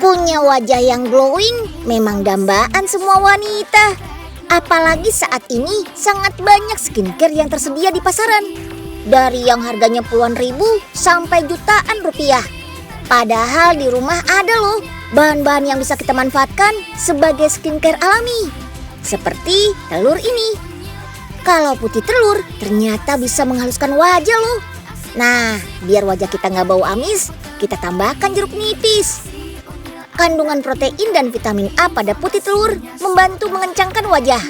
Punya wajah yang glowing memang dambaan semua wanita. Apalagi saat ini sangat banyak skincare yang tersedia di pasaran. Dari yang harganya puluhan ribu sampai jutaan rupiah. Padahal di rumah ada loh bahan-bahan yang bisa kita manfaatkan sebagai skincare alami. Seperti telur ini. Kalau putih telur ternyata bisa menghaluskan wajah loh. Nah, biar wajah kita nggak bau amis, kita tambahkan jeruk nipis. Kandungan protein dan vitamin A pada putih telur membantu mengencangkan wajah.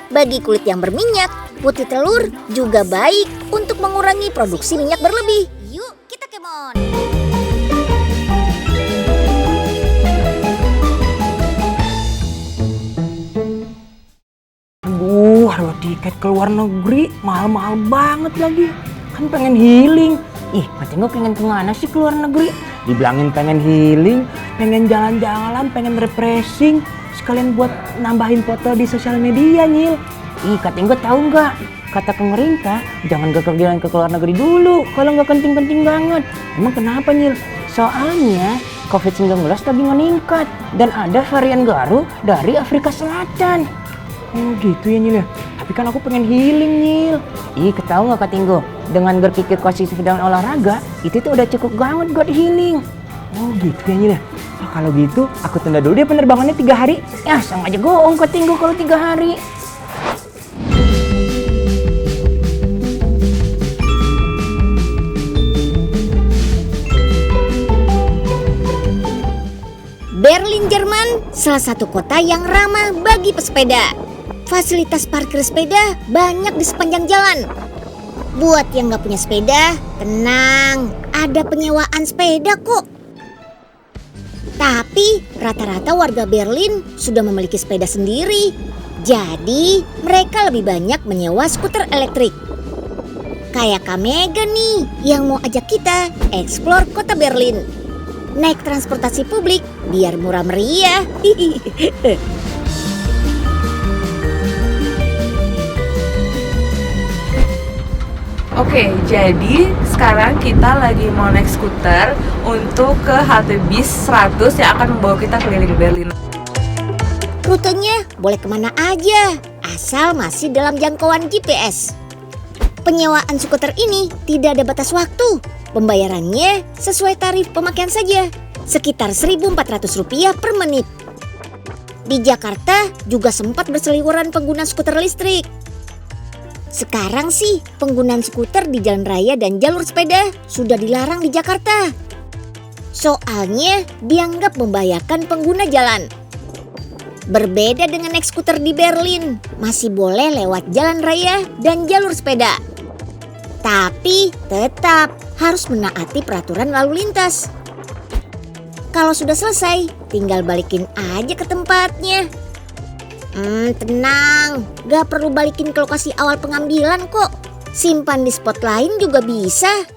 Bagi kulit yang berminyak, putih telur juga baik untuk mengurangi produksi minyak berlebih. Yuk kita kemon! Harga tiket ke luar negeri mahal-mahal banget lagi. Kan pengen healing. Katanya gue pengen kemana sih ke luar negeri? Dibilangin pengen healing, pengen jalan-jalan, pengen refreshing. Sekalian buat nambahin foto di sosial media, Nyil. Katanya gue tahu nggak? Kata pemerintah, jangan kepergian ke luar negeri dulu kalau nggak penting-penting banget. Emang kenapa, Nyil? Soalnya COVID-19 lagi meningkat dan ada varian baru dari Afrika Selatan. Oh gitu ya, Nyil ya? Tapi kan aku pengen healing, Nyil. Ketahu nggak, Kak Tinggo? Dengan berpikir positif dan olahraga, itu tuh udah cukup banget buat healing. Oh gitu ya, Nyil ya? Kalau gitu, aku tunda dulu deh penerbangannya 3 hari. Ya, sama aja goong Kak Tinggo kalau 3 hari. Berlin, Jerman, salah satu kota yang ramah bagi pesepeda. Fasilitas parkir sepeda banyak di sepanjang jalan. Buat yang gak punya sepeda, tenang, ada penyewaan sepeda kok. Tapi rata-rata warga Berlin sudah memiliki sepeda sendiri. Jadi mereka lebih banyak menyewa skuter elektrik. Kayak Kak Mega nih yang mau ajak kita eksplor kota Berlin. Naik transportasi publik biar murah meriah. Oke, jadi sekarang kita lagi mau naik skuter untuk ke halte bis 100 yang akan membawa kita keliling Berlin. Rutenya boleh kemana aja, asal masih dalam jangkauan GPS. Penyewaan skuter ini tidak ada batas waktu. Pembayarannya sesuai tarif pemakaian saja, sekitar Rp1.400 per menit. Di Jakarta juga sempat berseliweran pengguna skuter listrik. Sekarang sih penggunaan skuter di jalan raya dan jalur sepeda sudah dilarang di Jakarta. Soalnya dianggap membahayakan pengguna jalan. Berbeda dengan naik skuter di Berlin, masih boleh lewat jalan raya dan jalur sepeda. Tapi tetap harus menaati peraturan lalu lintas. Kalau sudah selesai, tinggal balikin aja ke tempatnya. Tenang, gak perlu balikin ke lokasi awal pengambilan kok. Simpan di spot lain juga bisa.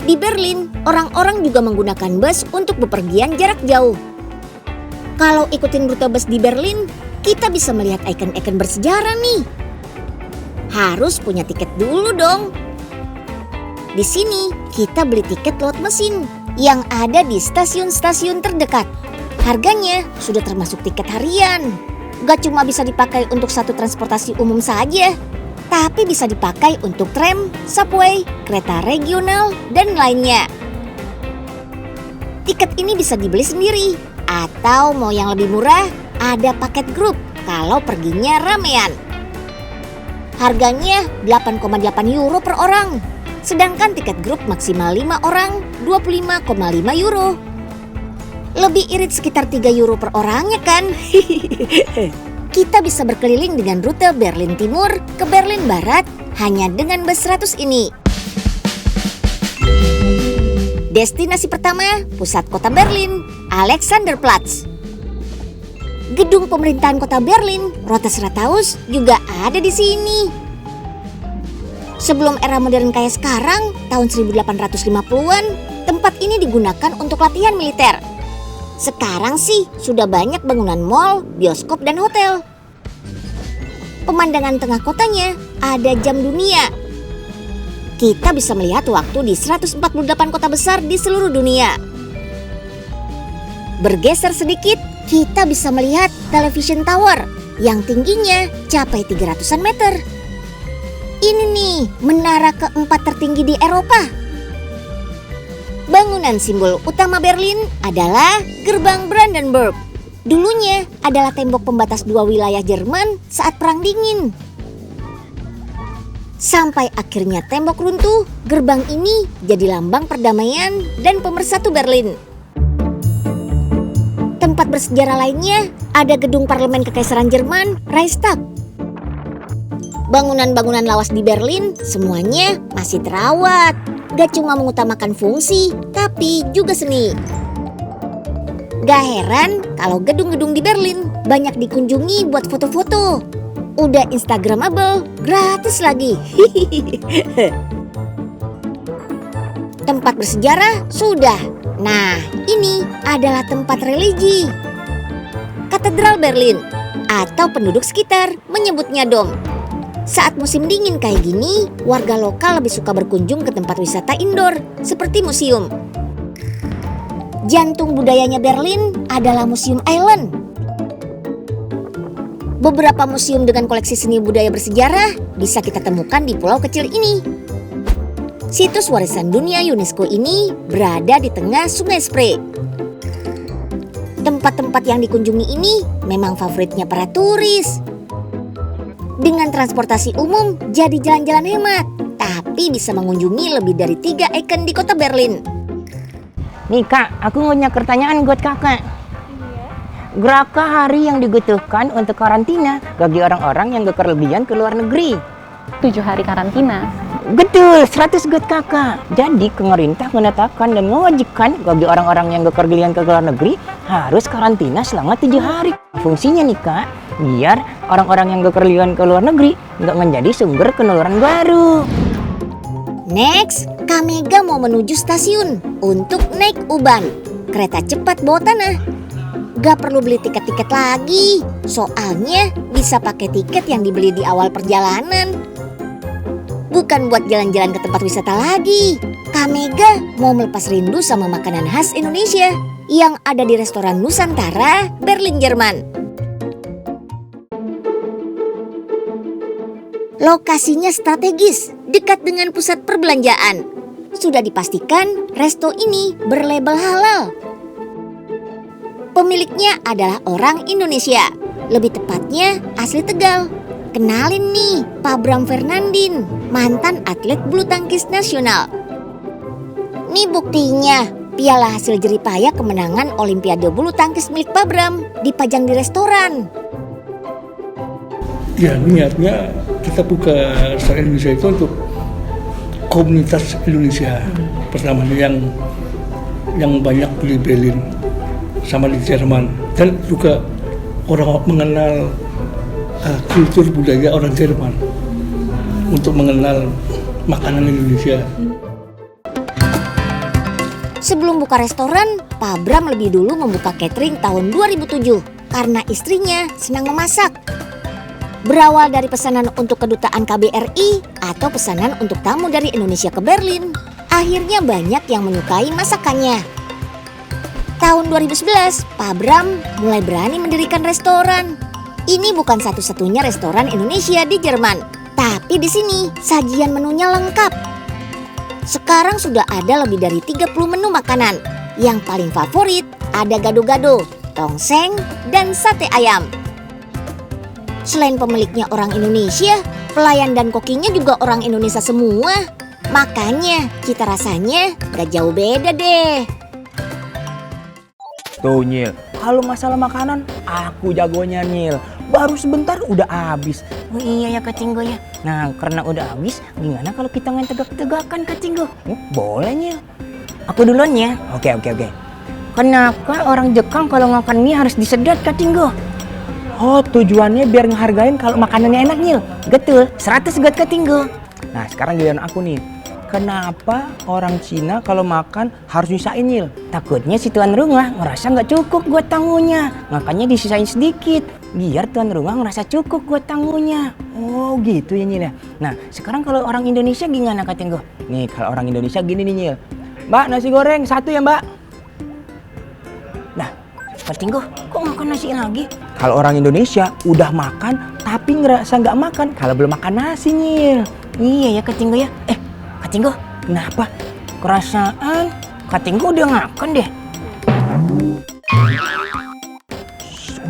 Di Berlin, orang-orang juga menggunakan bus untuk bepergian jarak jauh. Kalau ikutin rute bus di Berlin, kita bisa melihat ikon-ikon bersejarah nih. Harus punya tiket dulu dong. Di sini, kita beli tiket lewat mesin yang ada di stasiun-stasiun terdekat. Harganya sudah termasuk tiket harian. Gak cuma bisa dipakai untuk satu transportasi umum saja, tapi bisa dipakai untuk tram, subway, kereta regional, dan lainnya. Tiket ini bisa dibeli sendiri, atau mau yang lebih murah, ada paket grup kalau perginya ramean. Harganya 8,8 euro per orang. Sedangkan tiket grup maksimal 5 orang 25,5 euro. Lebih irit sekitar 3 euro per orangnya kan? Kita bisa berkeliling dengan rute Berlin Timur ke Berlin Barat hanya dengan bus 100 ini. Destinasi pertama, pusat kota Berlin, Alexanderplatz. Gedung pemerintahan kota Berlin, Rotes Rathaus, juga ada di sini. Sebelum era modern kayak sekarang, tahun 1850-an, tempat ini digunakan untuk latihan militer. Sekarang sih sudah banyak bangunan mal, bioskop, dan hotel. Pemandangan tengah kotanya ada jam dunia. kita bisa melihat waktu di 148 kota besar di seluruh dunia. Bergeser sedikit, kita bisa melihat television tower yang tingginya capai 300-an meter. Ini nih, menara keempat tertinggi di Eropa. Bangunan simbol utama Berlin adalah Gerbang Brandenburg. Dulunya adalah tembok pembatas dua wilayah Jerman saat Perang Dingin. Sampai akhirnya tembok runtuh, gerbang ini jadi lambang perdamaian dan pemersatu Berlin. Tempat bersejarah lainnya ada gedung parlemen Kekaisaran Jerman, Reichstag. Bangunan-bangunan lawas di Berlin semuanya masih terawat. Gak cuma mengutamakan fungsi, tapi juga seni. Gak heran kalau gedung-gedung di Berlin banyak dikunjungi buat foto-foto. Udah Instagramable, gratis lagi. Tempat bersejarah sudah. Nah, ini adalah tempat religi. Katedral Berlin atau penduduk sekitar menyebutnya dom. Saat musim dingin kayak gini, warga lokal lebih suka berkunjung ke tempat wisata indoor seperti museum. Jantung budayanya Berlin adalah Museum Island. Beberapa museum dengan koleksi seni budaya bersejarah bisa kita temukan di pulau kecil ini. Situs warisan dunia UNESCO ini berada di tengah Sungai Spree. Tempat-tempat yang dikunjungi ini memang favoritnya para turis. Dengan transportasi umum jadi jalan-jalan hemat, tapi bisa mengunjungi lebih dari 3 ikon di kota Berlin. Nih kak, aku punya pertanyaan buat kakak. Berapa hari yang dibutuhkan untuk karantina bagi orang-orang yang berpergian ke luar negeri? 7 hari karantina. Betul, 100 gut kakak. Jadi pemerintah menetapkan dan mewajibkan bagi orang-orang yang berpergian ke luar negeri harus karantina selama 7 hari. Fungsinya nih kak, biar orang-orang yang berpergian ke luar negeri nggak menjadi sumber penularan baru. Next, Kamega mau menuju stasiun untuk naik U-Bahn, kereta cepat bawah tanah. Gak perlu beli tiket-tiket lagi, soalnya bisa pakai tiket yang dibeli di awal perjalanan. Bukan buat jalan-jalan ke tempat wisata lagi. Kamega mau melepas rindu sama makanan khas Indonesia yang ada di restoran Nusantara, Berlin, Jerman. Lokasinya strategis, dekat dengan pusat perbelanjaan. Sudah dipastikan resto ini berlabel halal. Pemiliknya adalah orang Indonesia, lebih tepatnya asli Tegal. Kenalin nih, Pak Bram Fernandin, mantan atlet bulu tangkis nasional. Nih buktinya, piala hasil jeripaya kemenangan Olimpiade bulu tangkis milik Pak Bram dipajang di restoran. Ya, niatnya kita buka restoran Indonesia itu untuk komunitas Indonesia. Pertama yang banyak di Berlin sama di Jerman, dan juga orang mengenal kultur budaya orang Jerman untuk mengenal makanan Indonesia. Sebelum buka restoran, Pak Bram lebih dulu membuka catering tahun 2007 karena istrinya senang memasak. Berawal dari pesanan untuk kedutaan KBRI atau pesanan untuk tamu dari Indonesia ke Berlin, akhirnya banyak yang menyukai masakannya. Tahun 2011, Pak Bram mulai berani mendirikan restoran. Ini bukan satu-satunya restoran Indonesia di Jerman, tapi di sini sajian menunya lengkap. Sekarang sudah ada lebih dari 30 menu makanan. Yang paling favorit ada gado-gado, tongseng, dan sate ayam. Selain pemiliknya orang Indonesia, pelayan dan kokinya juga orang Indonesia semua. Makanya cita rasanya gak jauh beda deh. Tuh Nyil, kalau masalah makanan aku jagonya Nyil. Baru sebentar udah habis. Oh iya ya Kacinggo ya. Nah karena udah habis, gimana kalau kita main tegak-tegakan Kacinggo? Boleh Nyil. Aku duluan ya. Oke. Kenapa orang Jepang kalau makan mie harus disedot Kacinggo? Oh tujuannya biar ngehargain kalau makanannya enak Nyil. Betul, 100 got Kacinggo. Nah sekarang giliran aku nih. kenapa orang Cina kalau makan harus nyisain Nyil? Takutnya si tuan rumah ngerasa nggak cukup buat tamunya, makanya disisain sedikit biar tuan rumah ngerasa cukup buat tamunya. Oh gitu ya Nyil ya. Nah sekarang kalau orang Indonesia gimana Kak Tenggo? Nih kalau orang Indonesia gini nih Nyil. Mbak nasi goreng 1 ya Mbak. Nah Kak Tenggo kok makan nasi lagi? Kalau orang Indonesia udah makan tapi ngerasa nggak makan kalau belum makan nasi Nyil. Iya ya Kak Tenggo ya. Kak Tenggo kenapa? Kerasaan Kak Tenggo udah makan deh.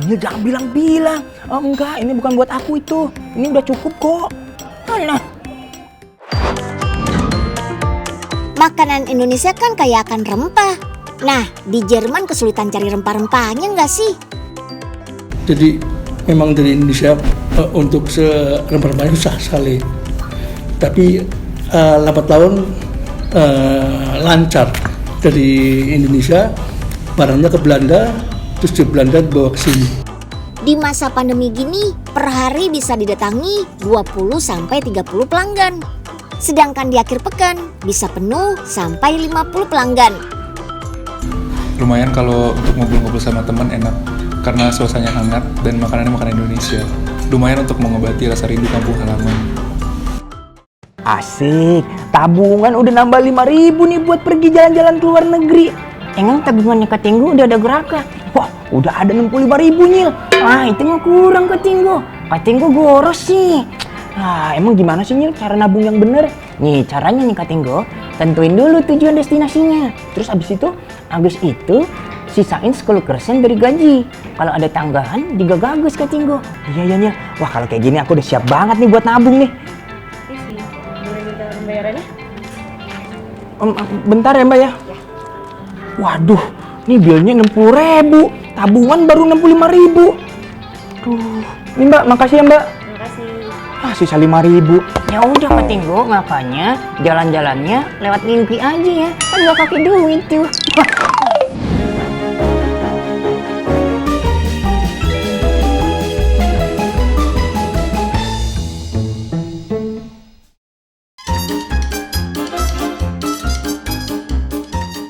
Nyil jangan bilang-bilang. Oh enggak, ini bukan buat aku itu. Ini udah cukup kok. Mana? Makanan Indonesia kan kaya akan rempah. Nah, di Jerman kesulitan cari rempah-rempahnya nggak sih? Jadi memang dari Indonesia untuk rempah-rempahnya susah sekali. Tapi lambat laun lancar dari Indonesia barangnya ke Belanda, terus di Belanda dibawa ke sini. Di masa pandemi gini, per hari bisa didatangi 20-30 pelanggan. Sedangkan di akhir pekan bisa penuh sampai 50 pelanggan. Lumayan kalau untuk ngobrol-ngobrol sama teman enak karena suasananya hangat dan makanannya makanan Indonesia. Lumayan untuk mengobati rasa rindu kampung halaman. Asik, tabungan udah nambah 5.000 nih buat pergi jalan-jalan ke luar negeri. Emang tabungannya Kak Tenggo udah ada gerakah? Wah, udah ada 65.000 Nyil. Itu mah kurang Kak Tenggo. Kak Tenggo boros sih. Emang gimana sih Nyil cara nabung yang bener? Nih caranya nih Kak Tenggo, tentuin dulu tujuan destinasinya. Terus abis itu sisain 10% dari gaji. Kalau ada tanggahan digagas Kak Tenggo. Iya Nyil. Wah kalau kayak gini aku udah siap banget nih buat nabung nih. Boleh minta pembayarannya? Bentar ya Mbak ya. Waduh, ini bilnya 60.000, tabungan baru 65.000. Duh, ini Mbak, makasih ya Mbak. Makasih. Sisa 5.000. Ya udah Kak Tenggo, makanya jalan-jalannya lewat mimpi aja ya, kan nggak pakai duit tuh.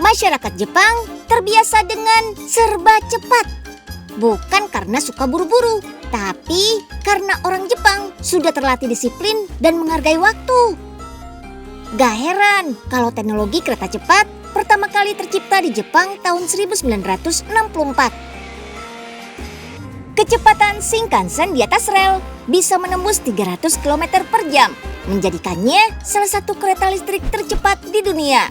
Masyarakat Jepang terbiasa dengan serba cepat. Bukan karena suka buru-buru, tapi karena orang Jepang sudah terlatih disiplin dan menghargai waktu. Gak heran kalau teknologi kereta cepat pertama kali tercipta di Jepang tahun 1964. Kecepatan Shinkansen di atas rel bisa menembus 300 km per jam, menjadikannya salah satu kereta listrik tercepat di dunia.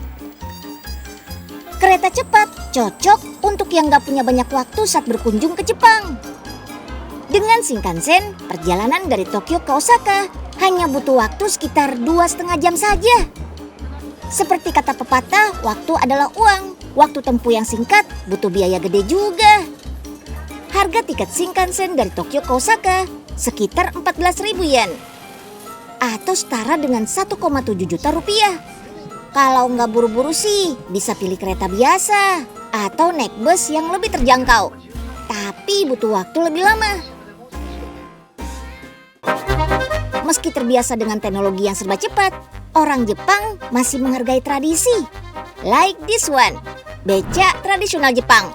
Kereta cepat cocok untuk yang gak punya banyak waktu saat berkunjung ke Jepang. Dengan Shinkansen, perjalanan dari Tokyo ke Osaka hanya butuh waktu sekitar 2,5 jam saja. Seperti kata pepatah, waktu adalah uang. Waktu tempuh yang singkat butuh biaya gede juga. Harga tiket Shinkansen dari Tokyo ke Osaka sekitar 14.000 yen. Atau setara dengan 1,7 juta rupiah. Kalau nggak buru-buru sih, bisa pilih kereta biasa atau naik bus yang lebih terjangkau. Tapi butuh waktu lebih lama. Meski terbiasa dengan teknologi yang serba cepat, orang Jepang masih menghargai tradisi. Like this one, beca tradisional Jepang.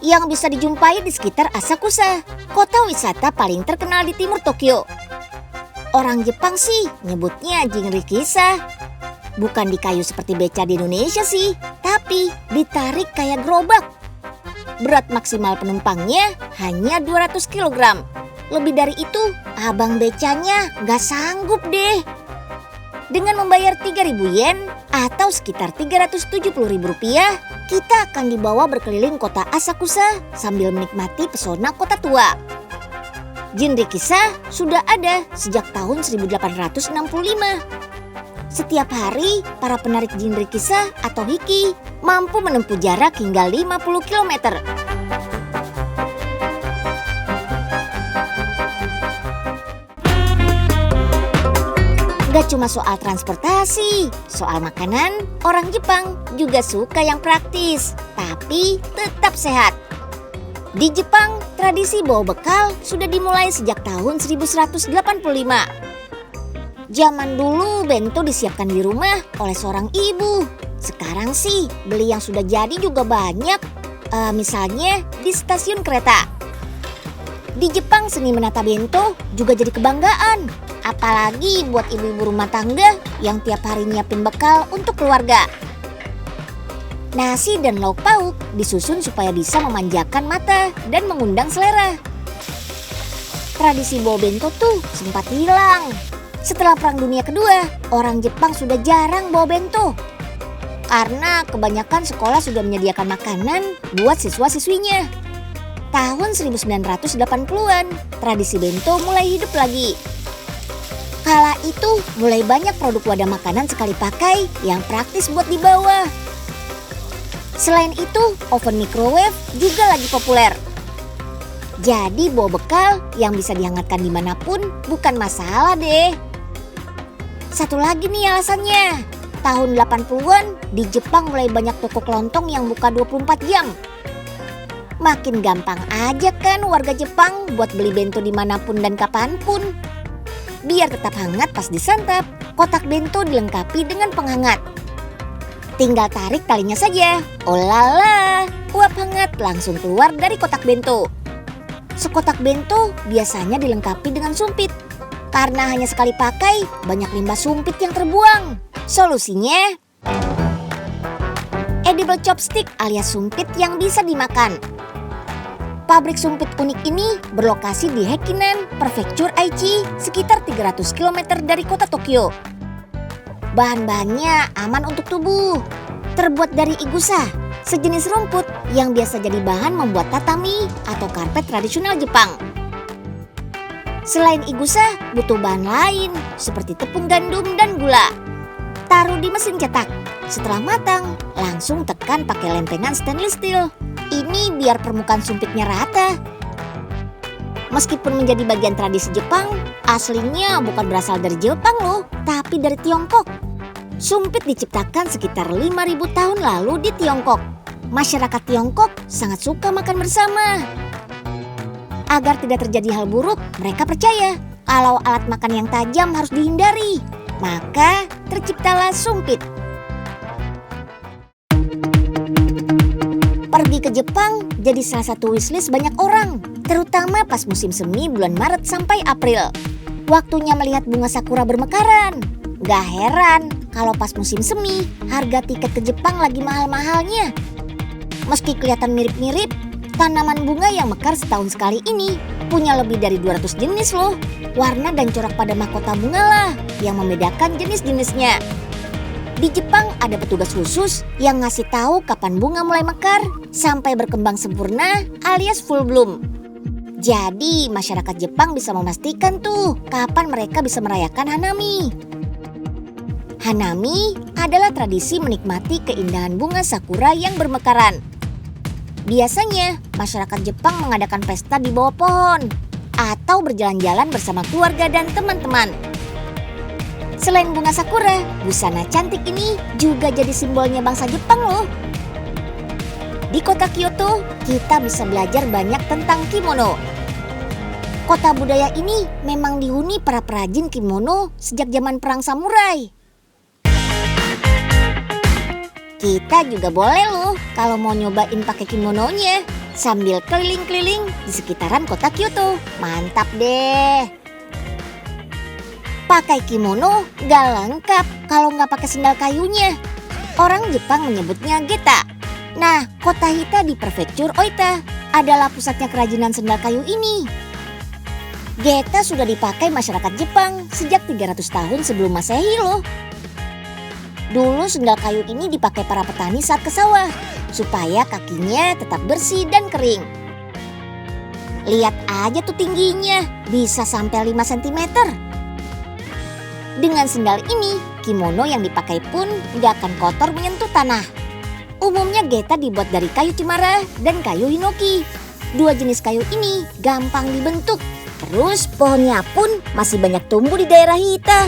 Yang bisa dijumpai di sekitar Asakusa, kota wisata paling terkenal di timur Tokyo. Orang Jepang sih nyebutnya jinrikisha. Bukan di kayu seperti beca di Indonesia sih, tapi ditarik kayak gerobak. Berat maksimal penumpangnya hanya 200 kg. Lebih dari itu, abang becanya gak sanggup deh. Dengan membayar 3.000 yen atau sekitar 370.000 rupiah, kita akan dibawa berkeliling kota Asakusa sambil menikmati pesona kota tua. Jinrikisha sudah ada sejak tahun 1865. Setiap hari, para penarik jinrikisha atau hiki mampu menempuh jarak hingga 50 km. Gak cuma soal transportasi, soal makanan, orang Jepang juga suka yang praktis, tapi tetap sehat. Di Jepang, tradisi bawa bekal sudah dimulai sejak tahun 1185. Zaman dulu bento disiapkan di rumah oleh seorang ibu. Sekarang sih beli yang sudah jadi juga banyak. Misalnya di stasiun kereta. Di Jepang seni menata bento juga jadi kebanggaan. Apalagi buat ibu-ibu rumah tangga yang tiap hari nyiapin bekal untuk keluarga. Nasi dan lauk pauk disusun supaya bisa memanjakan mata dan mengundang selera. Tradisi bawa bento tuh sempat hilang. Setelah Perang Dunia Kedua, orang Jepang sudah jarang bawa bento. Karena kebanyakan sekolah sudah menyediakan makanan buat siswa-siswinya. Tahun 1980-an, tradisi bento mulai hidup lagi. Kala itu mulai banyak produk wadah makanan sekali pakai yang praktis buat dibawa. Selain itu, oven microwave juga lagi populer. Jadi bawa bekal yang bisa dihangatkan dimanapun bukan masalah deh. Satu lagi nih alasannya. Tahun 80-an di Jepang mulai banyak toko kelontong yang buka 24 jam. Makin gampang aja kan warga Jepang buat beli bento dimanapun dan kapanpun. Biar tetap hangat pas disantap, kotak bento dilengkapi dengan penghangat. Tinggal tarik talinya saja. Oh lala, uap hangat langsung keluar dari kotak bento. Sekotak bento biasanya dilengkapi dengan sumpit. Karena hanya sekali pakai, banyak limbah sumpit yang terbuang. Solusinya, edible chopstick alias sumpit yang bisa dimakan. Pabrik sumpit unik ini berlokasi di Hekinan, Prefektur Aichi, sekitar 300 km dari kota Tokyo. Bahan-bahannya aman untuk tubuh. Terbuat dari igusa, sejenis rumput yang biasa jadi bahan membuat tatami atau karpet tradisional Jepang. Selain igusa, butuh bahan lain seperti tepung gandum dan gula. Taruh di mesin cetak. Setelah matang, langsung tekan pakai lempengan stainless steel. Ini biar permukaan sumpitnya rata. Meskipun menjadi bagian tradisi Jepang, aslinya bukan berasal dari Jepang loh, tapi dari Tiongkok. Sumpit diciptakan sekitar 5.000 tahun lalu di Tiongkok. Masyarakat Tiongkok sangat suka makan bersama. Agar tidak terjadi hal buruk, mereka percaya kalau alat makan yang tajam harus dihindari. Maka terciptalah sumpit. Pergi ke Jepang jadi salah satu wishlist banyak orang, terutama pas musim semi bulan Maret sampai April. Waktunya melihat bunga sakura bermekaran. Gak heran kalau pas musim semi, harga tiket ke Jepang lagi mahal-mahalnya. Meski kelihatan mirip-mirip, tanaman bunga yang mekar setahun sekali ini punya lebih dari 200 jenis loh. Warna dan corak pada mahkota bunga lah yang membedakan jenis-jenisnya. Di Jepang ada petugas khusus yang ngasih tahu kapan bunga mulai mekar sampai berkembang sempurna alias full bloom. Jadi masyarakat Jepang bisa memastikan tuh kapan mereka bisa merayakan Hanami. Hanami adalah tradisi menikmati keindahan bunga sakura yang bermekaran. Biasanya masyarakat Jepang mengadakan pesta di bawah pohon atau berjalan-jalan bersama keluarga dan teman-teman. Selain bunga sakura, busana cantik ini juga jadi simbolnya bangsa Jepang loh. Di kota Kyoto, kita bisa belajar banyak tentang kimono. Kota budaya ini memang dihuni para perajin kimono sejak zaman perang samurai. Kita juga boleh loh kalau mau nyobain pakai kimononya sambil keliling-keliling di sekitaran kota Kyoto. Mantap deh. Pakai kimono gak lengkap kalau nggak pakai sendal kayunya. Orang Jepang menyebutnya geta. Nah, kota Hita di Prefektur Oita adalah pusatnya kerajinan sendal kayu ini. Geta sudah dipakai masyarakat Jepang sejak 300 tahun sebelum Masehi loh. Dulu sendal kayu ini dipakai para petani saat ke sawah, supaya kakinya tetap bersih dan kering. Lihat aja tuh tingginya, bisa sampai 5 cm. Dengan sendal ini, kimono yang dipakai pun gak akan kotor menyentuh tanah. Umumnya geta dibuat dari kayu cemara dan kayu hinoki. Dua jenis kayu ini gampang dibentuk. Terus pohonnya pun masih banyak tumbuh di daerah Hita.